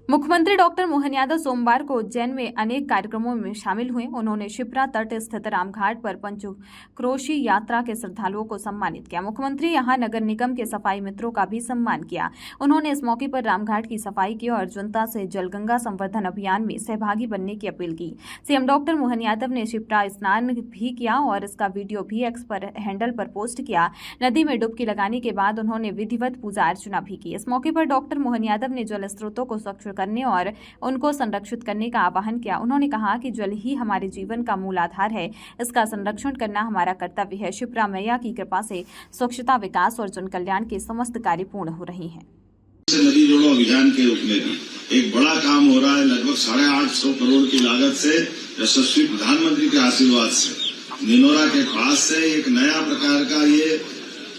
मुख्यमंत्री डॉक्टर मोहन यादव सोमवार को उज्जैन में अनेक कार्यक्रमों में शामिल हुए। उन्होंने शिप्रा तट स्थित रामघाट पर पंचक्रोशी यात्रा के श्रद्धालुओं को सम्मानित किया। मुख्यमंत्री यहां नगर निगम के सफाई मित्रों का भी सम्मान किया। उन्होंने इस मौके पर रामघाट की सफाई की और जनता से जलगंगा संवर्धन अभियान में सहभागी बनने की अपील की। सीएम डॉक्टर मोहन यादव ने शिप्रा स्नान भी किया और इसका वीडियो भी एक्स पर हैंडल पर पोस्ट किया। नदी में डुबकी लगाने के बाद उन्होंने विधिवत पूजा अर्चना भी की। इस मौके पर डॉक्टर मोहन यादव ने जल स्रोतों को स्वच्छ करने और उनको संरक्षित करने का आह्वान किया। उन्होंने कहा कि जल ही हमारे जीवन का मूल आधार है, इसका संरक्षण करना हमारा कर्तव्य है। शिप्रा मैया की कृपा से स्वच्छता, विकास और जन कल्याण के समस्त कार्य पूर्ण हो रहे हैं। नदी जोड़ो अभियान के रूप में भी एक बड़ा काम हो रहा है। लगभग 850 करोड़ की लागत से यशस्वी प्रधानमंत्री के आशीर्वाद से निनोरा के पास से एक नया प्रकार का ये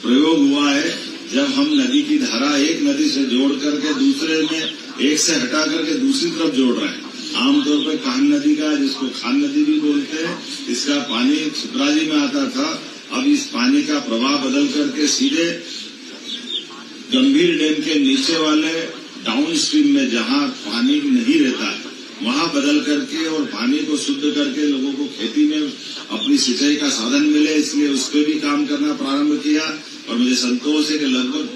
प्रयोग हुआ है। जब हम नदी की धारा एक नदी से जोड़ करके दूसरे में एक से हटा करके दूसरी तरफ जोड़ रहे हैं। आमतौर पर कान नदी का, जिसको खान नदी भी बोलते हैं, इसका पानी शिप्रा जी में आता था। अब इस पानी का प्रवाह बदल करके सीधे गंभीर डैम के नीचे वाले डाउन स्ट्रीम में जहां पानी नहीं रहता है वहां बदल करके और पानी को शुद्ध करके लोगों को खेती में अपनी सिंचाई का साधन मिले, इसलिए उस पर भी काम करना प्रारंभ किया। और मुझे संतोष है कि लगभग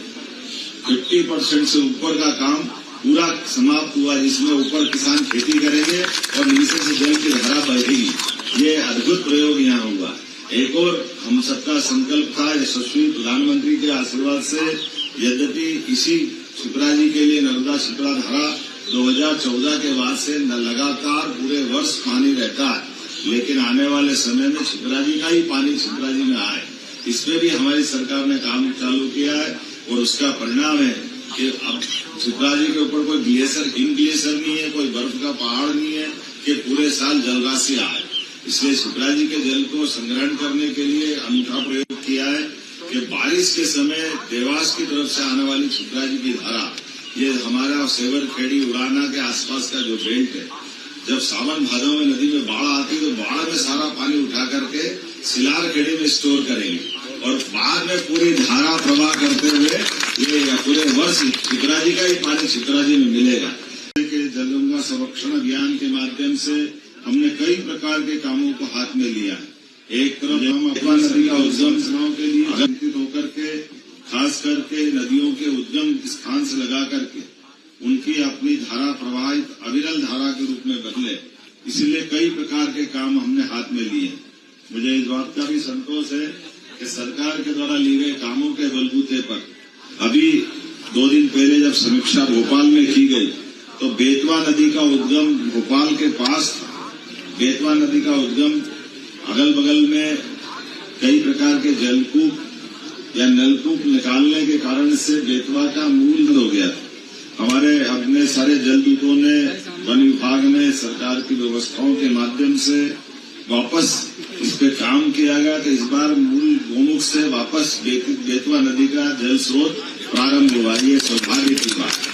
50% से ऊपर का काम पूरा समाप्त हुआ, जिसमें ऊपर किसान खेती करेंगे और नीचे से जल की धारा बहेगी। ये अद्भुत प्रयोग यहाँ हुआ। एक और हम सबका संकल्प था यशस्वी प्रधानमंत्री के आशीर्वाद से, यद्यपि इसी शिप्रा जी के लिए नर्मदा शिप्रा धारा 2014 के बाद से लगातार पूरे वर्ष पानी रहता है, लेकिन आने वाले समय में शिप्रा जी का ही पानी शिप्रा जी में आए, इसमें भी हमारी सरकार ने काम चालू किया है। और उसका परिणाम है कि अब शिप्रा जी के ऊपर कोई हिम ग्लेशियर नहीं है, कोई बर्फ का पहाड़ नहीं है कि पूरे साल जलराशि आए। इसलिए शिप्रा जी के जल को संग्रहण करने के लिए अनूठा प्रयोग किया है कि बारिश के समय देवास की तरफ से आने वाली शिप्रा जी की धारा, ये हमारा सेवर खेड़ी उड़ाना के आसपास का जो बेल्ट है, जब सावन भादों में नदी में बाढ़ आती है तो बाढ़ में सारा पानी उठा करके सिलार खेड़ी में स्टोर करेंगे और बाद में पूरी धारा प्रवाह करते हुए ये पूरे वर्ष शिप्रा जी का ही पानी शिप्रा जी में मिलेगा। जलगंगा संरक्षण अभियान के माध्यम से हमने कई प्रकार के कामों को हाथ में लिया है। एक तरफ हम अपना नदी का उद्गम के लिए चिंतित होकर के, खास करके नदियों के उद्गम स्थान से लगा करके उनकी अपनी धारा प्रवाहित अविरल धारा के रूप में बदले, इसलिए कई प्रकार के काम हमने हाथ में लिए। मुझे इस बात का भी संतोष है कि सरकार के द्वारा लिए गए कामों के बलबूते पर अभी 2 दिन पहले जब समीक्षा भोपाल में की गई तो बेतवा नदी का उद्गम भोपाल के पास था। बेतवा नदी का उद्गम अगल बगल में कई प्रकार के जलकूप या नलकूप निकालने के कारण से बेतवा का मूल हो गया था। हमारे अपने सारे जलदूतों ने, वन विभाग ने, सरकार की व्यवस्थाओं के माध्यम से वापस इस पे काम किया गया। तो इस बार मूल गोमुख से वापस बेतवा नदी का जल स्रोत प्रारंभ हुआ। ये सौभाग्य की बात है।